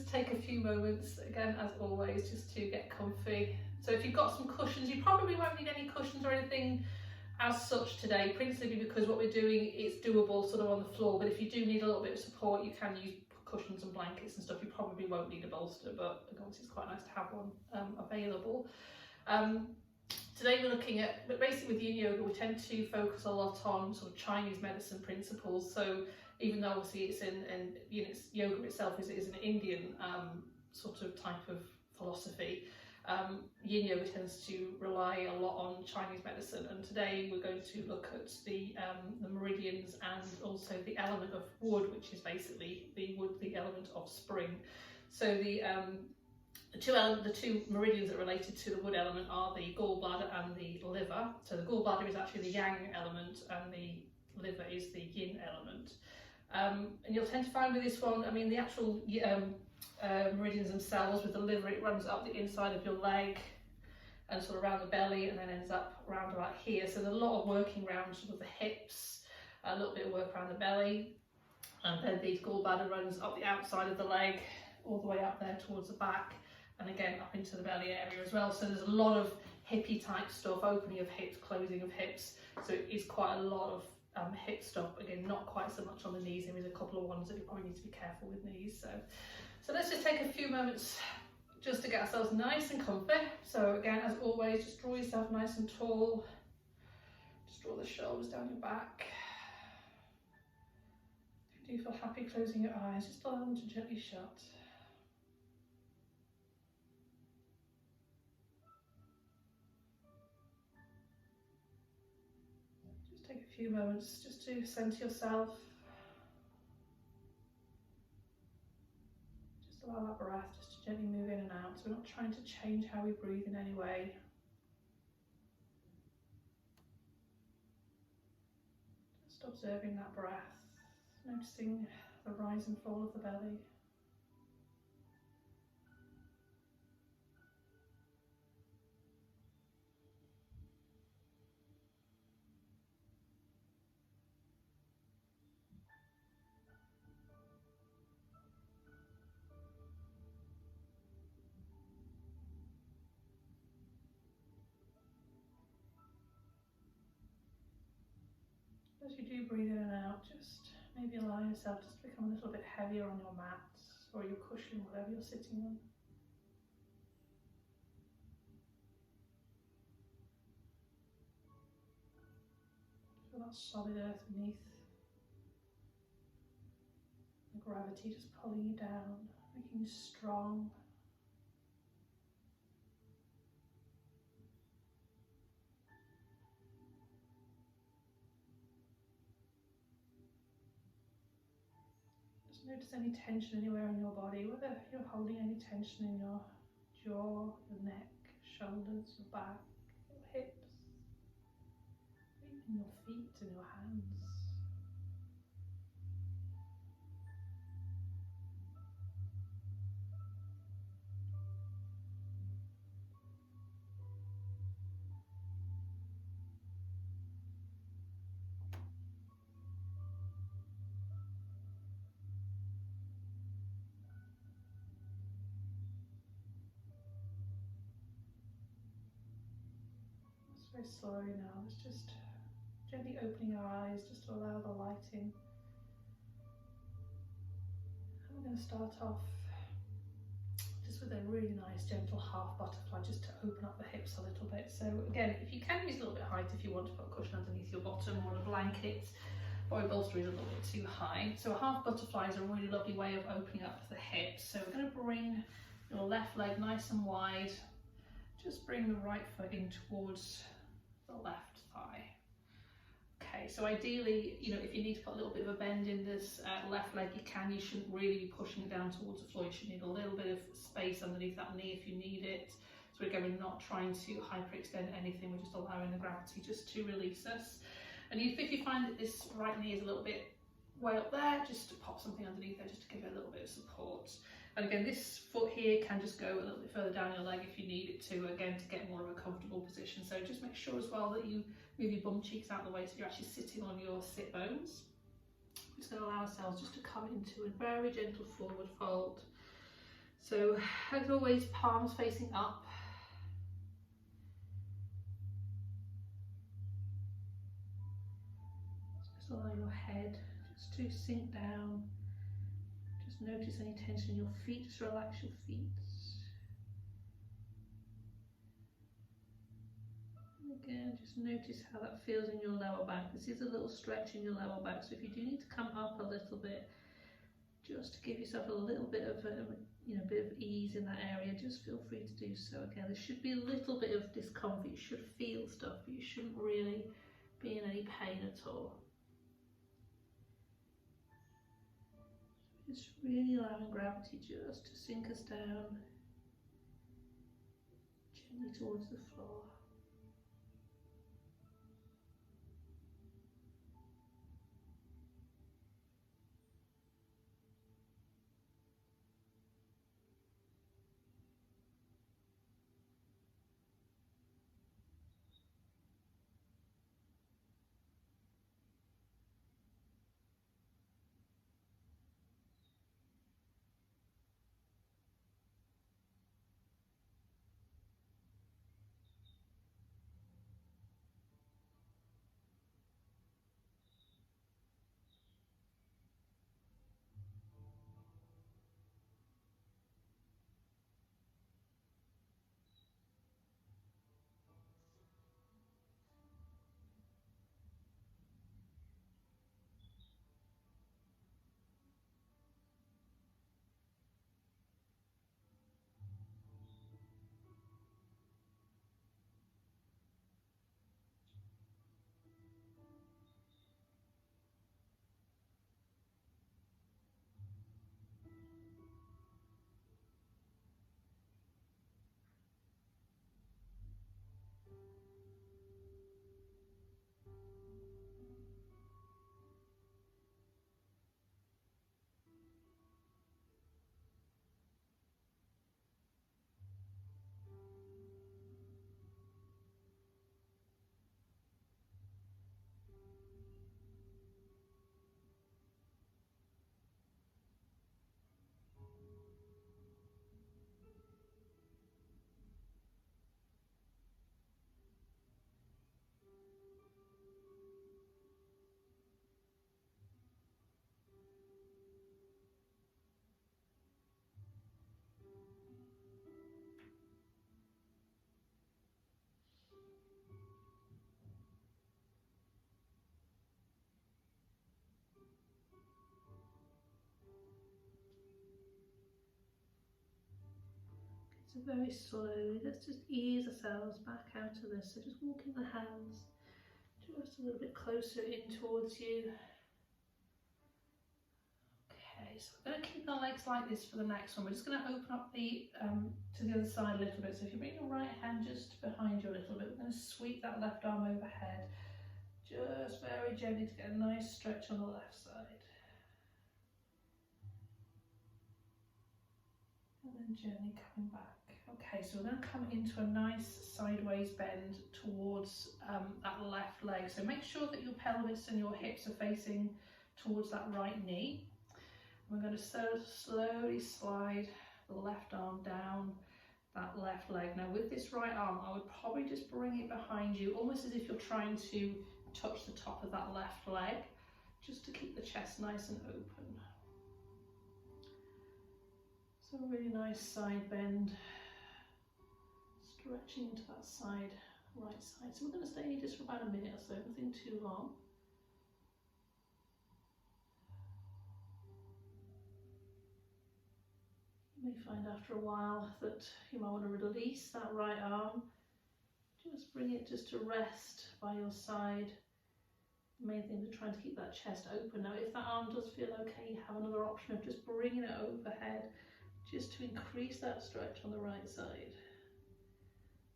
just take a few moments, again, as always, just to get comfy. So if you've got some cushions, you probably won't need any cushions or anything as such today, principally because what we're doing is doable sort of on the floor, but if you do need a little bit of support, you can use cushions and blankets and stuff. You probably won't need a bolster, but obviously it's quite nice to have one available. Today we're looking at, but basically with Yin Yoga we tend to focus a lot on sort of Chinese medicine principles. So even though obviously it's yoga itself is an Indian sort of type of philosophy, Yin Yoga tends to rely a lot on Chinese medicine, and today we're going to look at the meridians and also the element of wood, which is basically the element of spring. So the two meridians that are related to the wood element are the gallbladder and the liver. So the gallbladder is actually the yang element and the liver is the yin element. And you'll tend to find with this one, I mean the actual meridians themselves, with the liver, it runs up the inside of your leg and sort of around the belly and then ends up around about here. So there's a lot of working around sort of the hips, a little bit of work around the belly, and then the gallbladder runs up the outside of the leg all the way up there towards the back, and again up into the belly area as well. So there's a lot of hippie type stuff, opening of hips, closing of hips, so it is quite a lot of hip stuff. Again, not quite so much on the knees. There is a couple of ones that you probably need to be careful with knees. So let's just take a few moments just to get ourselves nice and comfy. So again, as always, just draw yourself nice and tall. Just draw the shoulders down your back. If you do feel happy closing your eyes, just allow them to gently shut. Take a few moments just to centre yourself. Just allow that breath just to gently move in and out. So we're not trying to change how we breathe in any way. Just observing that breath, noticing the rise and fall of the belly. As you do breathe in and out, just maybe allow yourself just to become a little bit heavier on your mat or your cushion, whatever you're sitting on. Feel that solid earth beneath. The gravity just pulling you down, making you strong. Notice any tension anywhere in your body, whether you're holding any tension in your jaw, your neck, shoulders, your back, your hips, even your feet and your hands. Very slowly now, let's just gently opening our eyes just to allow the light in. And we're going to start off just with a really nice gentle half butterfly, just to open up the hips a little bit. So again, if you can use a little bit of height if you want to put a cushion underneath your bottom or a blanket, or a bolster is a little bit too high. So a half butterfly is a really lovely way of opening up the hips. So we're going to bring your left leg nice and wide, just bring the right foot in towards the left thigh. Okay, so ideally, if you need to put a little bit of a bend in this left leg, you can. You shouldn't really be pushing it down towards the floor. You should need a little bit of space underneath that knee if you need it. So again, we're not trying to hyperextend anything, we're just allowing the gravity just to release us. And if you find that this right knee is a little bit way up there, just to pop something underneath there just to give it a little bit of support. And again, this foot here can just go a little bit further down your leg if you need it to, again, to get more of a comfortable position. So just make sure as well that you move your bum cheeks out of the way so you're actually sitting on your sit bones. We're just going to allow ourselves just to come into a very gentle forward fold. So as always, palms facing up. Just allow your head just to sink down. Just notice any tension in your feet, just relax your feet. And again, just notice how that feels in your lower back. This is a little stretch in your lower back, so if you do need to come up a little bit, just to give yourself a little bit of bit of ease in that area, just feel free to do so. Again, there should be a little bit of discomfort, you should feel stuff, but you shouldn't really be in any pain at all. Just really allowing gravity just to sink us down gently towards the floor. So very slowly, let's just ease ourselves back out of this. So just walking the hands just a little bit closer in towards you. Okay, so we're going to keep our legs like this for the next one. We're just going to open up the to the other side a little bit. So if you bring your right hand just behind you a little bit, we're going to sweep that left arm overhead, just very gently to get a nice stretch on the left side. And then gently coming back. Okay, so we're going to come into a nice sideways bend towards that left leg. So make sure that your pelvis and your hips are facing towards that right knee. We're going to slowly slide the left arm down that left leg. Now with this right arm, I would probably just bring it behind you, almost as if you're trying to touch the top of that left leg, just to keep the chest nice and open. So a really nice side bend, stretching into that side, right side. So we're going to stay here just for about a minute or so, nothing too long. You may find after a while that you might want to release that right arm. Just bring it just to rest by your side. The main thing is trying to keep that chest open. Now if that arm does feel okay, you have another option of just bringing it overhead, just to increase that stretch on the right side.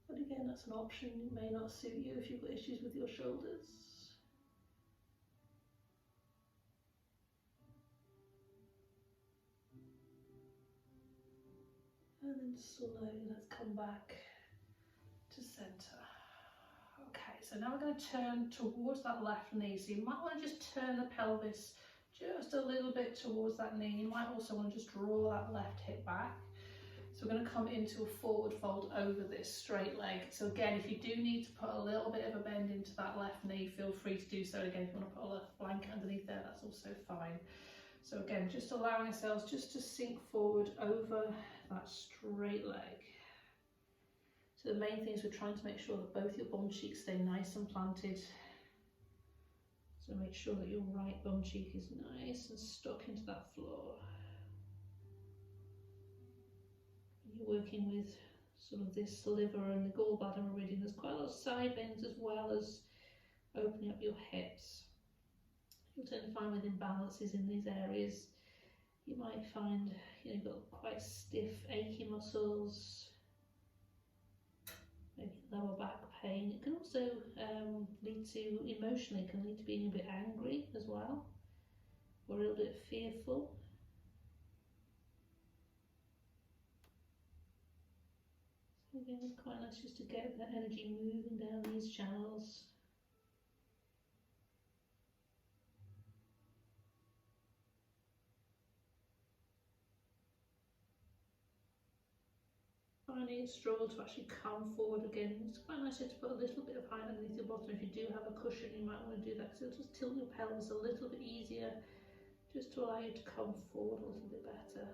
But again, that's an option. It may not suit you if you've got issues with your shoulders. And then slowly let's come back to centre. Okay, so now we're going to turn towards that left knee. So you might want to just turn the pelvis just a little bit towards that knee. You might also want to just draw that left hip back. So we're going to come into a forward fold over this straight leg. So again, if you do need to put a little bit of a bend into that left knee, feel free to do so. Again, if you want to put a blanket underneath there, that's also fine. So again, just allowing ourselves just to sink forward over that straight leg. So the main thing is we're trying to make sure that both your bum cheeks stay nice and planted. So make sure that your right bum cheek is nice and stuck into that floor. You're working with sort of this liver and the gallbladder meridian. There's quite a lot of side bends as well as opening up your hips. You'll tend to find with imbalances in these areas, you might find you've got quite stiff, achy muscles, maybe lower back pain. It can also lead to, emotionally, it can lead to being a bit angry as well, or a little bit fearful. Again, it's quite nice just to get that energy moving down these channels. Finding it struggle to actually come forward again. It's quite nice to put a little bit of height underneath your bottom. If you do have a cushion, you might want to do that, because it'll just tilt your pelvis a little bit easier, just to allow you to come forward a little bit better.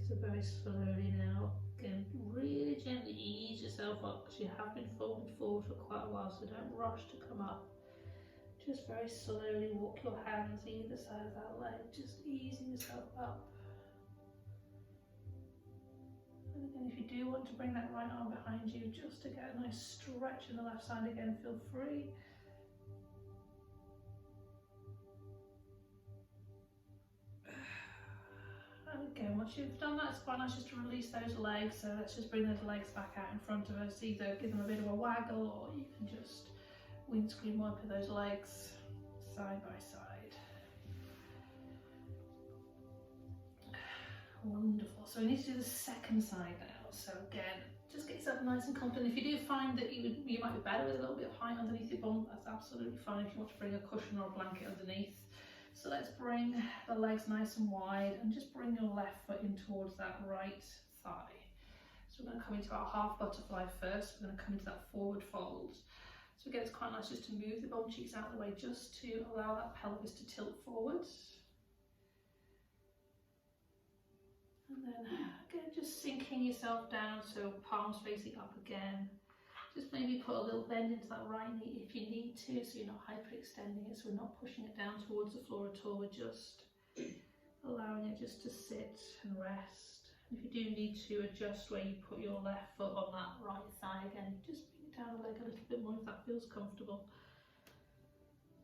So very slowly now, again, really gently ease yourself up, because you have been folded forward for quite a while, so don't rush to come up. Just very slowly walk your hands either side of that leg, just easing yourself up. And again, if you you do want to bring that right arm behind you just to get a nice stretch in the left side again, feel free. And again, once you've done that, it's quite nice just to release those legs. So let's just bring those legs back out in front of us. Either give them a bit of a waggle, or you can just windscreen wiper those legs side by side. Wonderful. So we need to do the second side now. So again, just get yourself nice and comfortable. If you do find that you might be better with a little bit of height underneath your bum, that's absolutely fine if you want to bring a cushion or a blanket underneath. So let's bring the legs nice and wide and just bring your left foot in towards that right thigh. So we're going to come into our half butterfly first. We're going to come into that forward fold. So again, it's quite nice just to move the bum cheeks out of the way, just to allow that pelvis to tilt forwards. And then again, just sinking yourself down, so palms facing up again. Just maybe put a little bend into that right knee if you need to, so you're not hyperextending it, so we're not pushing it down towards the floor at all. We're just allowing it just to sit and rest. And if you do need to adjust where you put your left foot on that right thigh again, just bring it down a leg a little bit more if that feels comfortable.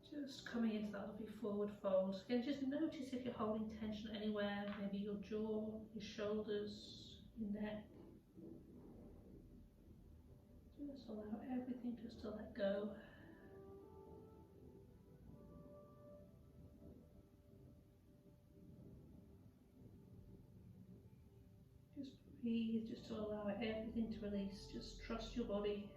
Just coming into that lovely forward fold. Again, just notice if you're holding tension anywhere, maybe your jaw, your shoulders, your neck. Just allow everything just to let go. Just breathe, just to allow everything to release. Just trust your body.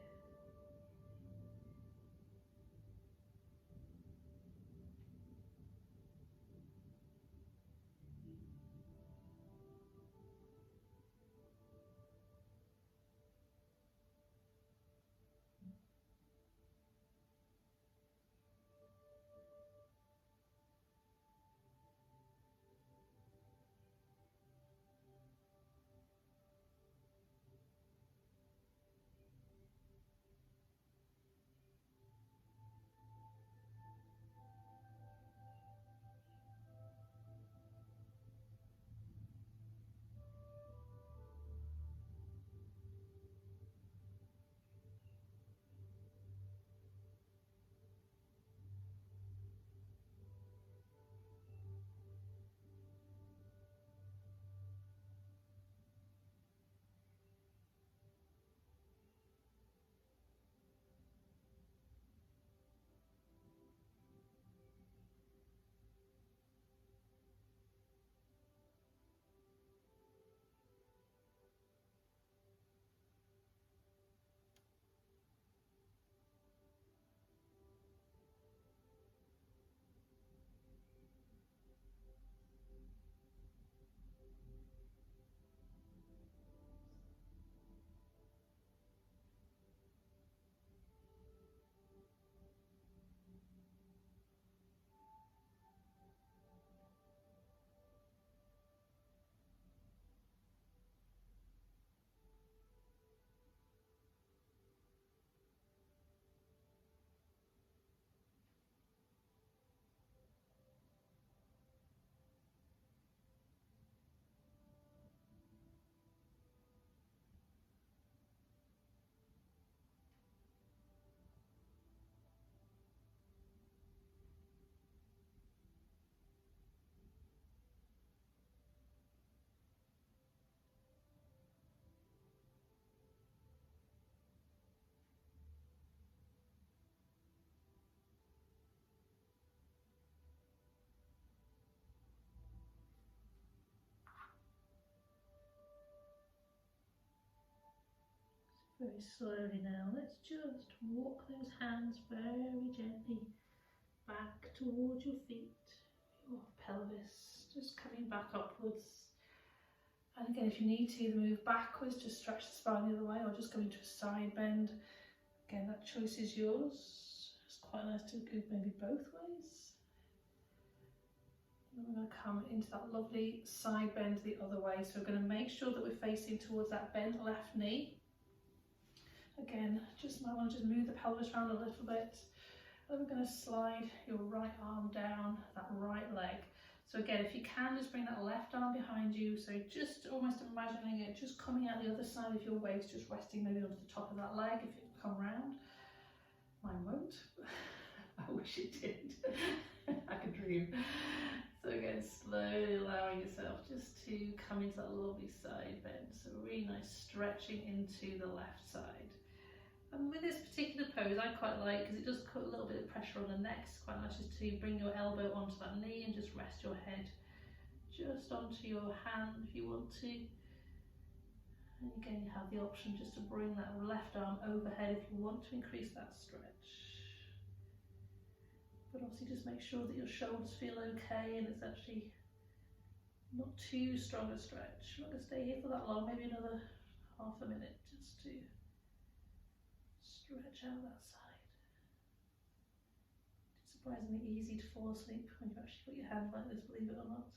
Very slowly now, let's just walk those hands very gently back towards your feet, your pelvis, just coming back upwards. And again, if you need to either move backwards, just stretch the spine the other way, or just go into a side bend. Again, that choice is yours. It's quite nice to go maybe both ways. And we're going to come into that lovely side bend the other way. So we're going to make sure that we're facing towards that bent left knee. Again, just might want to just move the pelvis around a little bit. And we're going to slide your right arm down that right leg. So again, if you can, just bring that left arm behind you. So just almost imagining it just coming out the other side of your waist, just resting maybe onto the top of that leg if it come round. Mine won't. I wish it did. I could dream. So again, slowly allowing yourself just to come into that lovely side bend. So really nice stretching into the left side. And with this particular pose, I quite like, because it does put a little bit of pressure on the neck. It's quite nice just to bring your elbow onto that knee and just rest your head just onto your hand if you want to. And again, you have the option just to bring that left arm overhead if you want to increase that stretch. But obviously just make sure that your shoulders feel okay and it's actually not too strong a stretch. I'm not going to stay here for that long, maybe another half a minute just to stretch out that side. It's surprisingly easy to fall asleep when you've actually got your hand like this, believe it or not.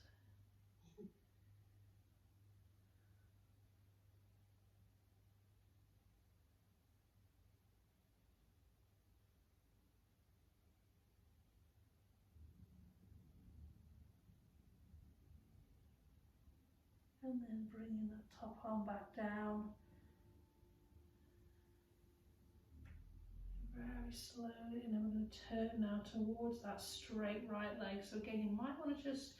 And then bringing that top arm back down. Very slowly, and then we're going to turn now towards that straight right leg. So again, you might want to just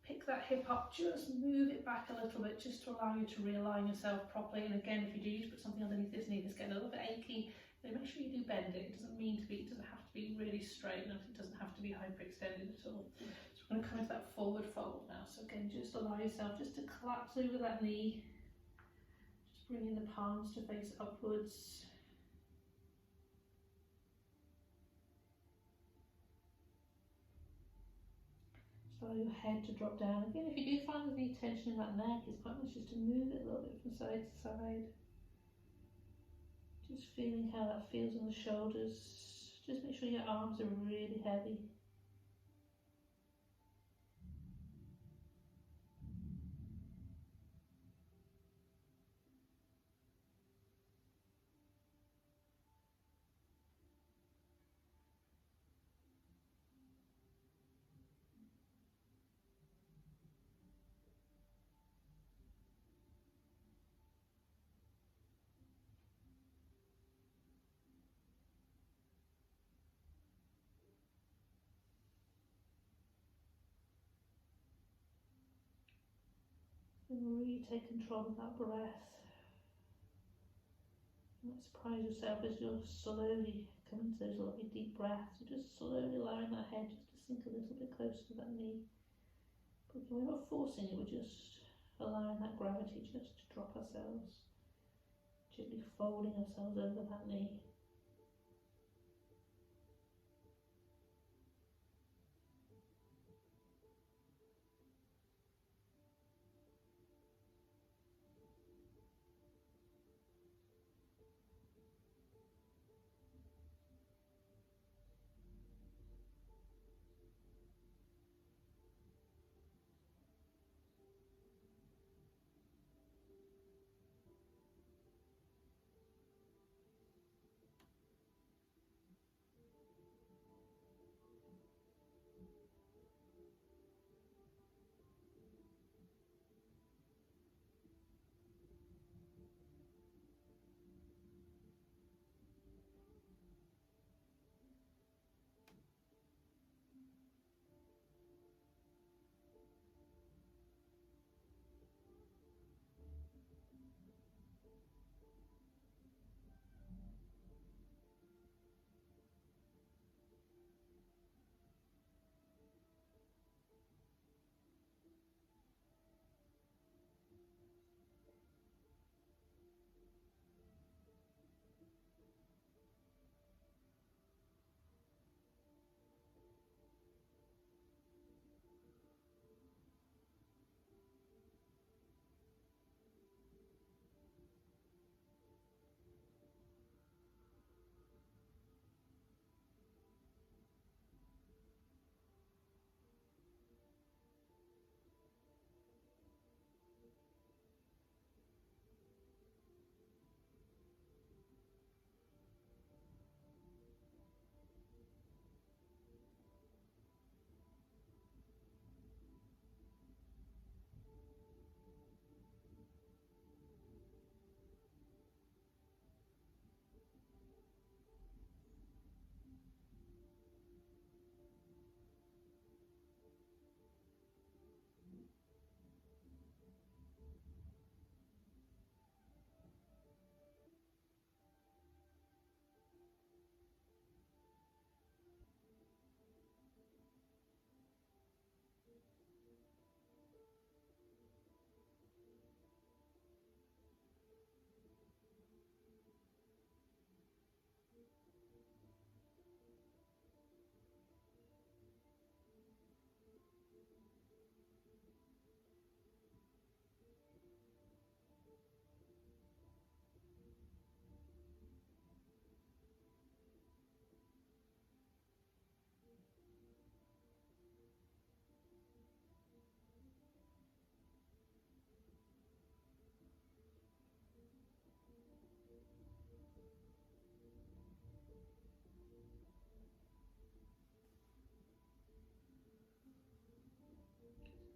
pick that hip up, just move it back a little bit, just to allow you to realign yourself properly. And again, if you do, just put something underneath this knee that's getting a little bit achy, then make sure you do bend it. It doesn't mean to be, it doesn't have to be really straight, and it doesn't have to be hyperextended at all. So we're going to come into that forward fold now. So again, just allow yourself just to collapse over that knee, just bringing the palms to face upwards. Allow your head to drop down. Again, if you do find any tension in that neck, it's quite nice just to move it a little bit from side to side. Just feeling how that feels on the shoulders. Just make sure your arms are really heavy. And really take control of that breath. You might surprise yourself as you're slowly coming to those lovely deep breaths. You're just slowly allowing that head just to sink a little bit closer to that knee. But we're not forcing it, we're just allowing that gravity just to drop ourselves. Gently folding ourselves over that knee.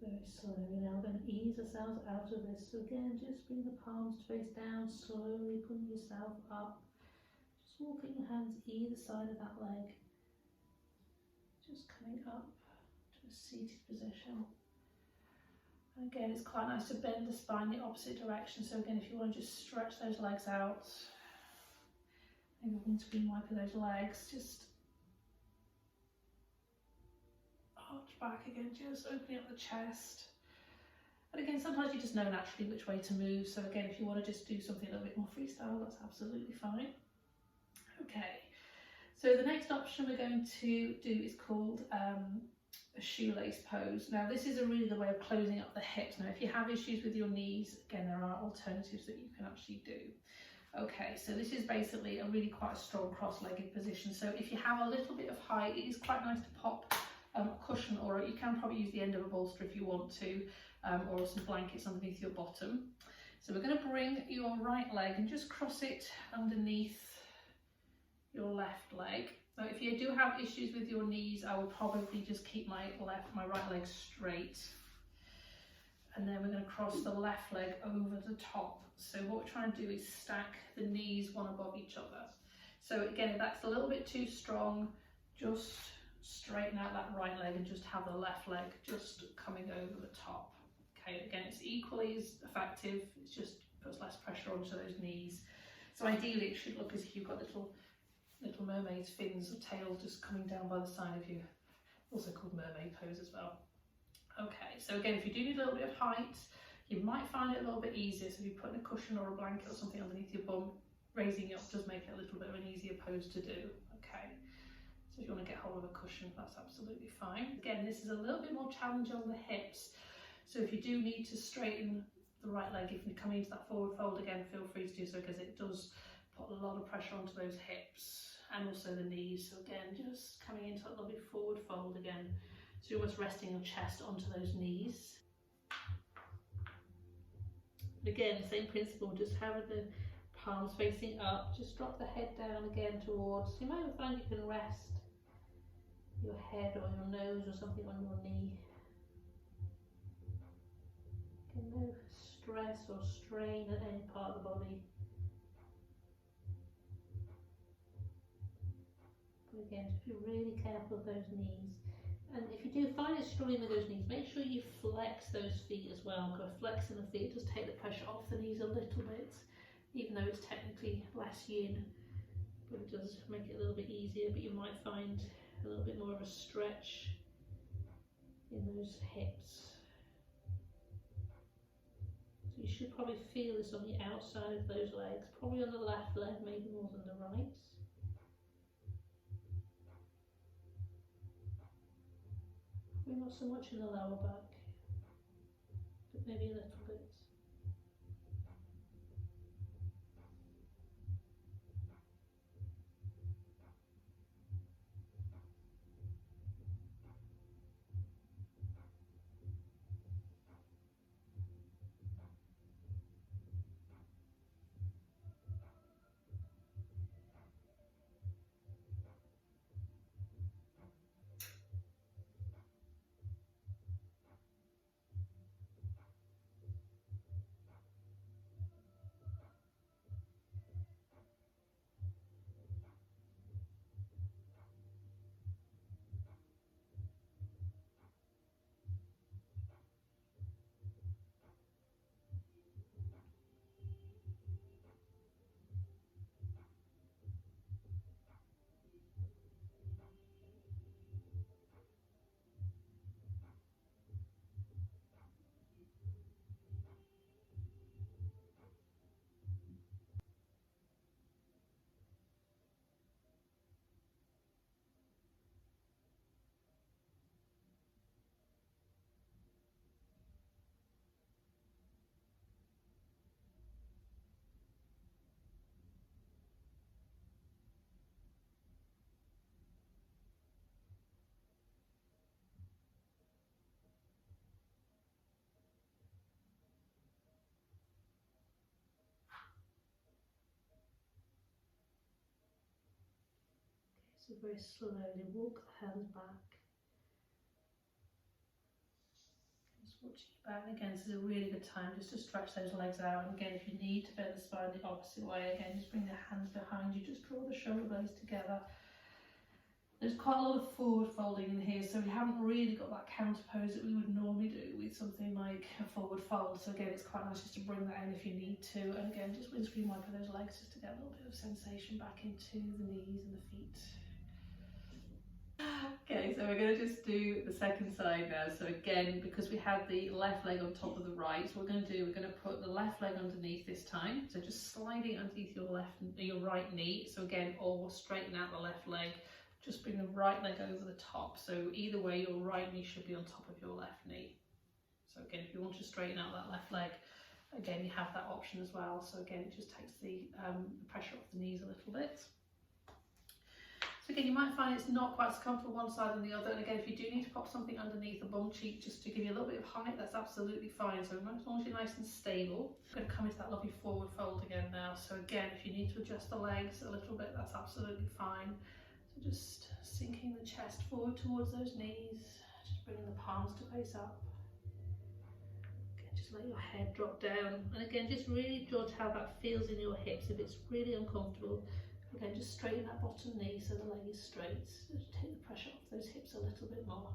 Very slowly now, we're going to ease ourselves out of this. So again, just bring the palms face down, slowly pulling yourself up. Just walking your hands either side of that leg. Just coming up to a seated position. And again, it's quite nice to bend the spine the opposite direction. So again, if you want to just stretch those legs out, maybe windscreen wiper those legs, just arch back again, just opening up the chest. And again, sometimes you just know naturally which way to move. So again, if you want to just do something a little bit more freestyle, that's absolutely fine. Okay, so the next option we're going to do is called a shoelace pose. Now this is a really good way of closing up the hips. Now if you have issues with your knees, again, there are alternatives that you can actually do. Okay, so this is basically a really quite a strong cross-legged position. So if you have a little bit of height, it is quite nice to pop a cushion, or you can probably use the end of a bolster if you want to, or some blankets underneath your bottom. So we're going to bring your right leg and just cross it underneath your left leg. Now if you do have issues with your knees, I would probably just keep my right leg straight, and then we're going to cross the left leg over the top. So what we're trying to do is stack the knees one above each other. So again, if that's a little bit too strong, just straighten out that right leg and just have the left leg just coming over the top. Okay, again, it's equally as effective, it's just puts less pressure onto those knees. So ideally it should look as if you've got little mermaid's fins or tail just coming down by the side of you, also called mermaid pose as well. Okay, so again, if you do need a little bit of height, you might find it a little bit easier. So if you're putting a cushion or a blanket or something underneath your bum, raising it up does make it a little bit of an easier pose to do. Okay, so if you want to get hold of a cushion, that's absolutely fine. Again, this is a little bit more challenging on the hips. So if you do need to straighten the right leg, if you're coming into that forward fold again, feel free to do so, because it does put a lot of pressure onto those hips and also the knees. So again, just coming into a little bit forward fold again. So you're almost resting your chest onto those knees. But again, same principle, just having the palms facing up, just drop the head down again towards, you might find you can rest your head or your nose or something on your knee. Again, no stress or strain at any part of the body. But again, just be really careful of those knees. And if you do find it struggling with those knees, make sure you flex those feet as well, because flexing the feet does take the pressure off the knees a little bit, even though it's technically less yin, but it does make it a little bit easier. But you might find a little bit more of a stretch in those hips. So you should probably feel this on the outside of those legs, probably on the left leg, maybe more than the right. Probably not so much in the lower back, but maybe a little bit. So very slowly walk the hands back. Just Switching it back. Again, this is a really good time just to stretch those legs out. And again, if you need to bend the spine the opposite way, again, just bring the hands behind you, just draw the shoulder blades together. There's quite a lot of forward folding in here, so we haven't really got that counter pose that we would normally do with something like a forward fold. So again, it's quite nice just to bring that in if you need to. And again, just windscreen wiper those legs just to get a little bit of sensation back into the knees and the feet. Okay, so we're going to just do the second side now. So again, because we have the left leg on top of the right, so we're going to put the left leg underneath this time. So just sliding underneath your right knee. So again, or straighten out the left leg. Just bring the right leg over the top. So either way, your right knee should be on top of your left knee. So again, if you want to straighten out that left leg, again, you have that option as well. So again, it just takes the pressure off the knees a little bit. So again, you might find it's not quite as comfortable one side than the other. And again, if you do need to pop something underneath the bum cheek just to give you a little bit of height, that's absolutely fine. So as long as you're nice and stable, I'm going to come into that lovely forward fold again now. So again, if you need to adjust the legs a little bit, that's absolutely fine. So just sinking the chest forward towards those knees, just bringing the palms to face up. Again, just let your head drop down. And again, just really judge how that feels in your hips. If it's really uncomfortable, again, just straighten that bottom knee so the leg is straight. Just take the pressure off those hips a little bit more.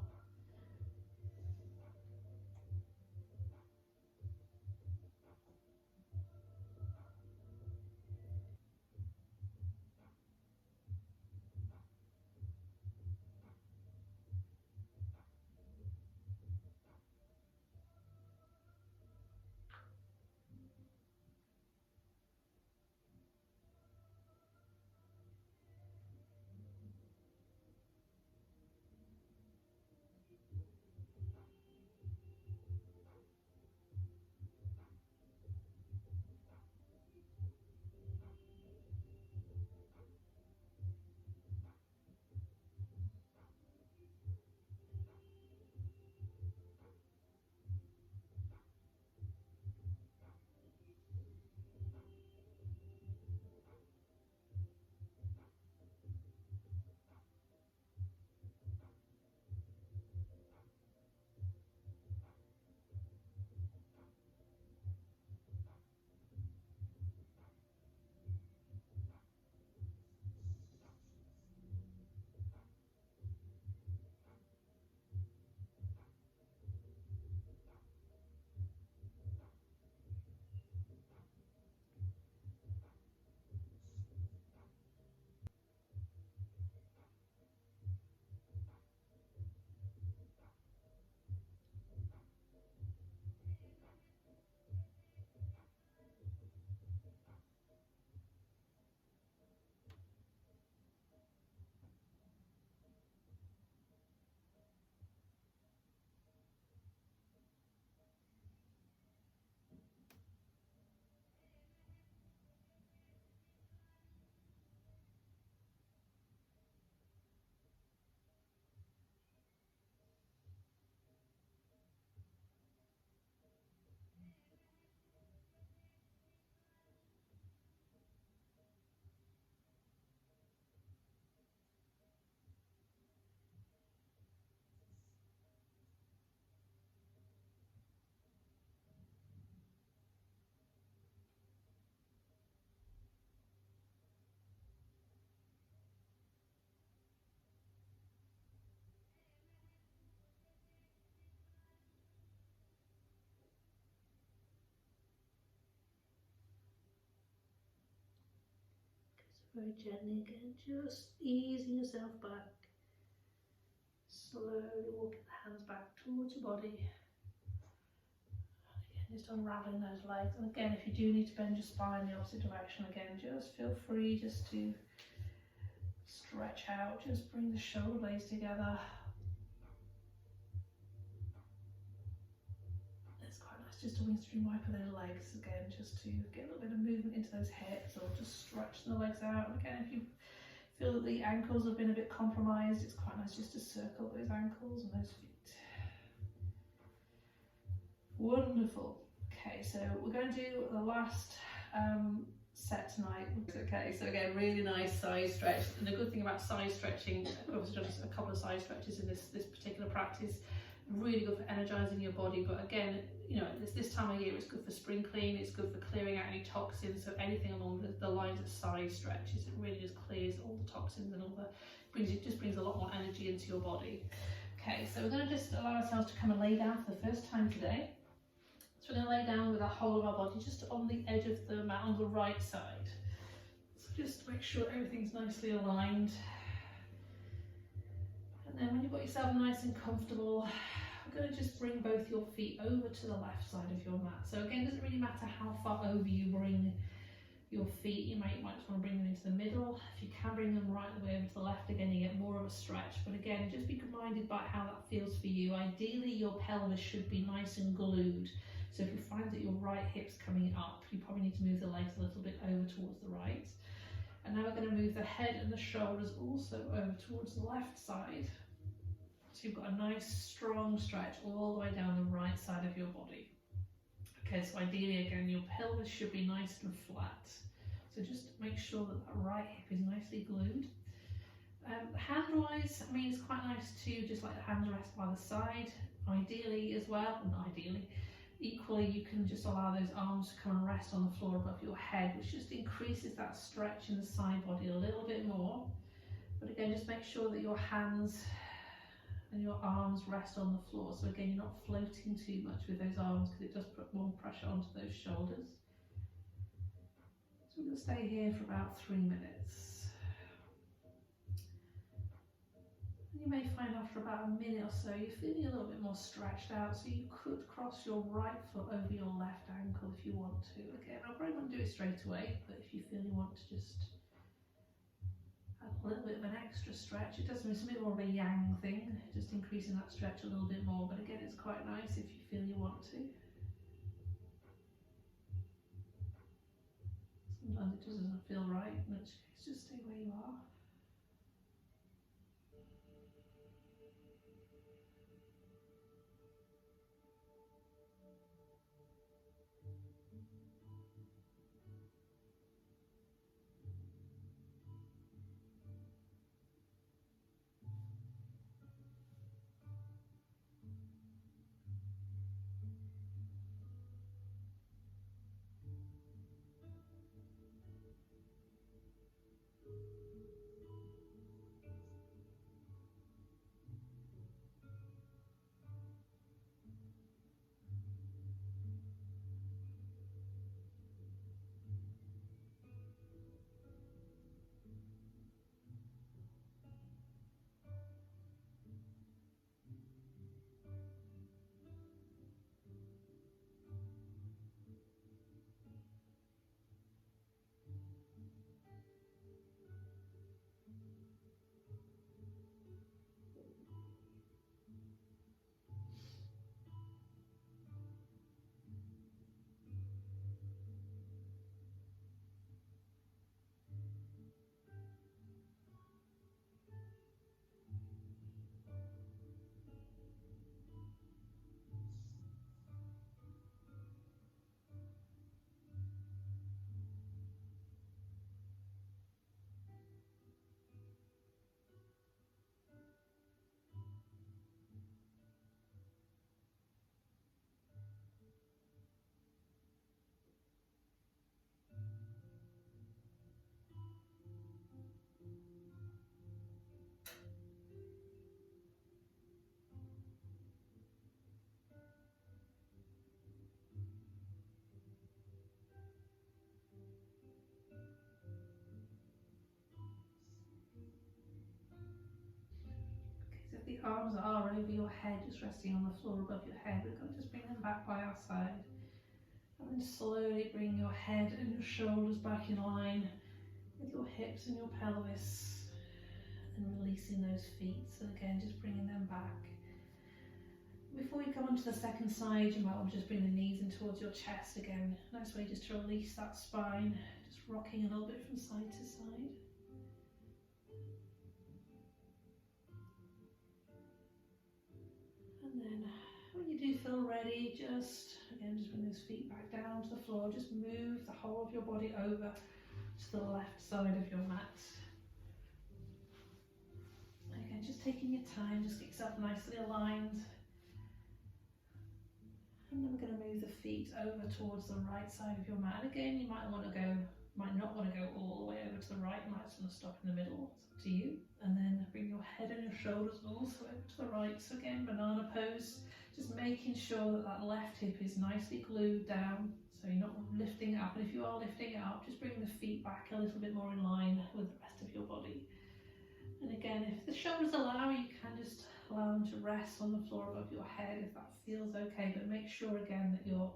Very gently again, just easing yourself back. Slowly walking the hands back towards your body. And again, just unraveling those legs. And again, if you do need to bend your spine the opposite direction, again, just feel free just to stretch out. Just bring the shoulder blades together. Just to windscreen wiper those legs again, just to get a little bit of movement into those hips, or just stretch the legs out. And again, if you feel that the ankles have been a bit compromised, it's quite nice just to circle those ankles and those feet. Wonderful. Okay, so we're going to do the last set tonight. Okay, so again, really nice side stretch. And the good thing about side stretching, I've obviously done a couple of side stretches in this particular practice. Really good for energising your body, but again, you know, this time of year it's good for spring clean, it's good for clearing out any toxins, so anything along the lines of side stretches, it really just clears all the toxins and all the, just brings a lot more energy into your body. Okay, so we're going to just allow ourselves to come and lay down for the first time today. So we're going to lay down with the whole of our body just on the edge of the mat on the right side. So just make sure everything's nicely aligned. And then when you've got yourself nice and comfortable, we're going to just bring both your feet over to the left side of your mat. So again, it doesn't really matter how far over you bring your feet. You might just want to bring them into the middle. If you can bring them right the way over to the left, again you get more of a stretch. But again, just be reminded by how that feels for you. Ideally your pelvis should be nice and glued. So if you find that your right hip's coming up, you probably need to move the legs a little bit over towards the right. And now we're going to move the head and the shoulders also over towards the left side. So you've got a nice strong stretch all the way down the right side of your body. Okay, so ideally again your pelvis should be nice and flat. So just make sure that that right hip is nicely glued. Hand-wise, I mean, it's quite nice to just let the hands rest by the side. Ideally as well, not ideally, equally you can just allow those arms to come and rest on the floor above your head, which just increases that stretch in the side body a little bit more. But again, just make sure that your hands and your arms rest on the floor. So again, you're not floating too much with those arms because it does put more pressure onto those shoulders. So we're going to stay here for about 3 minutes. And you may find after about a minute or so, you're feeling a little bit more stretched out. So you could cross your right foot over your left ankle if you want to. Again, I probably wouldn't do it straight away, but if you feel you want to just add a little bit of an extra stretch. It does, it's a bit more of a yang thing, just increasing that stretch a little bit more, but again it's quite nice if you feel you want to. Sometimes it just doesn't feel right, in which case just stay where you are. The arms are over your head, just resting on the floor above your head. We're going to just bring them back by our side. And then slowly bring your head and your shoulders back in line with your hips and your pelvis. And releasing those feet. So again, just bringing them back. Before you come onto the second side, you might want to just bring the knees in towards your chest again. Nice way just to release that spine. Just rocking a little bit from side to side. And then when you do feel ready, just bring those feet back down to the floor. Just move the whole of your body over to the left side of your mat. And again, just taking your time, just get yourself nicely aligned. And then we're going to move the feet over towards the right side of your mat. And again, you might not want to go all the way over to the right. You might just want to stop in the middle. It's up to you. And then bring your head and your shoulders also over to the right. So again, banana pose. Just making sure that that left hip is nicely glued down. So you're not lifting it up. And if you are lifting it up, just bring the feet back a little bit more in line with the rest of your body. And again, if the shoulders allow, you can just allow them to rest on the floor above your head if that feels okay. But make sure again that your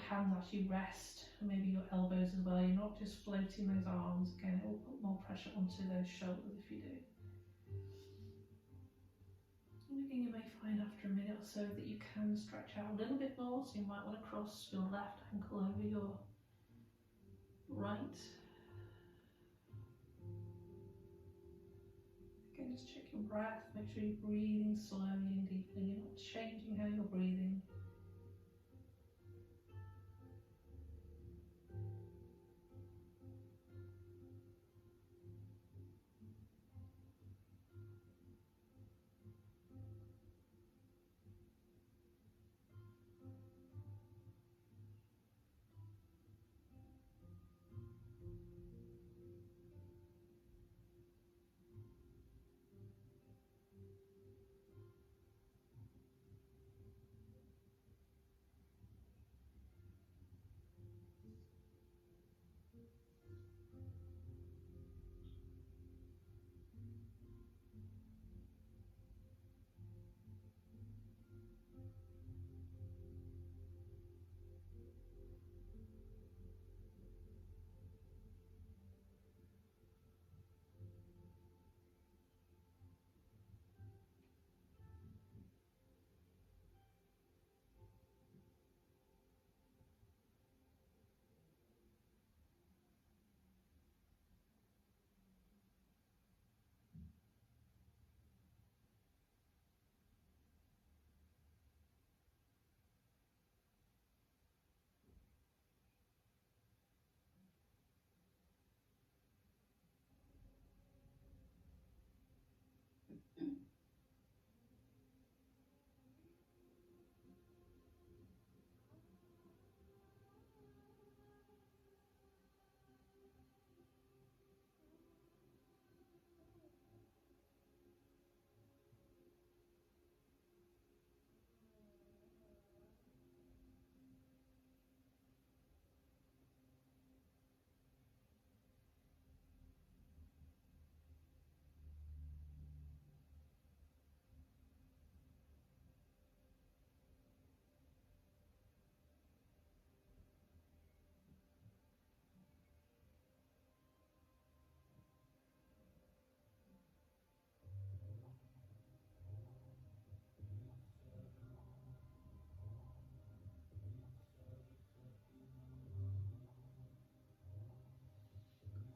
hands actually rest, and maybe your elbows as well. You're not just floating those arms. Again, it will put more pressure onto those shoulders if you do. And again, you may find after a minute or so that you can stretch out a little bit more. So you might want to cross your left ankle over your right. Again, just check your breath, make sure you're breathing slowly and deeply, you're not changing how you're breathing.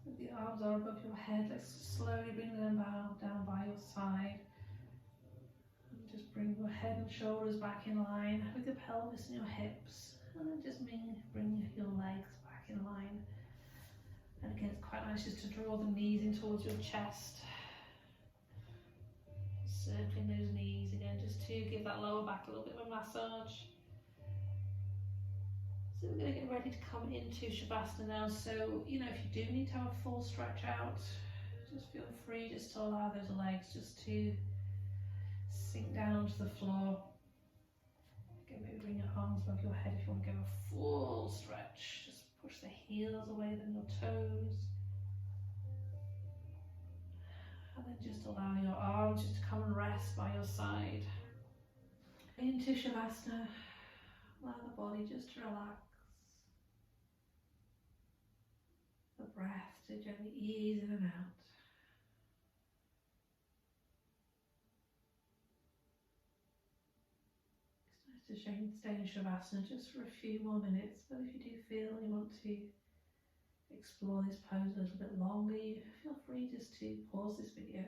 So the arms are above your head, let's slowly bring them down by your side. And just bring your head and shoulders back in line with your pelvis and your hips. And then just bring your legs back in line. And again, it's quite nice just to draw the knees in towards your chest. Circling those knees again, just to give that lower back a little bit of a massage. So we're going to get ready to come into Shavasana now. So, if you do need to have a full stretch out, just feel free just to allow those legs just to sink down to the floor. Again, maybe bring your arms above your head if you want to go a full stretch. Just push the heels away from your toes. And then just allow your arms just to come and rest by your side. Into Shavasana, allow the body just to relax. The breath to gently ease in and out. It's nice to stay in Shavasana just for a few more minutes, but if you do feel you want to explore this pose a little bit longer, feel free just to pause this video.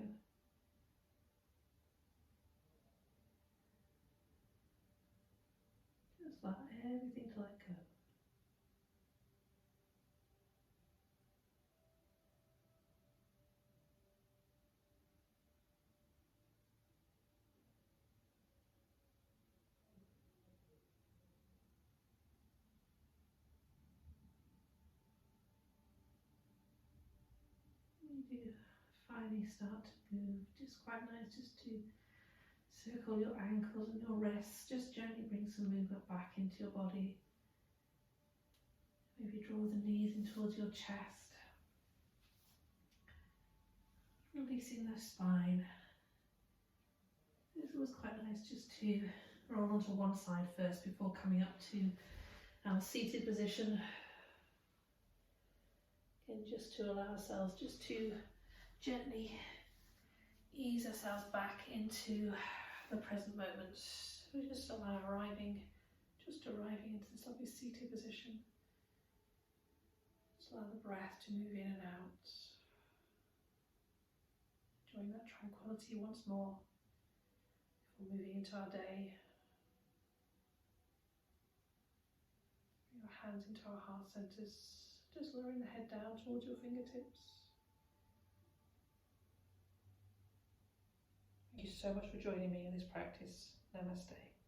Just allow everything to let go. you do finally start to move, just quite nice just to circle your ankles and your wrists, just gently bring some movement back into your body. Maybe draw the knees in towards your chest, releasing the spine. This was quite nice just to roll onto one side first before coming up to our seated position. Again, just to allow ourselves just to gently ease ourselves back into the present moment. We just allow arriving into this lovely seated position. Just allow the breath to move in and out. Enjoying that tranquility once more before moving into our day. Bring your hands into our heart centres, just lowering the head down towards your fingertips. Thank you so much for joining me in this practice. Namaste.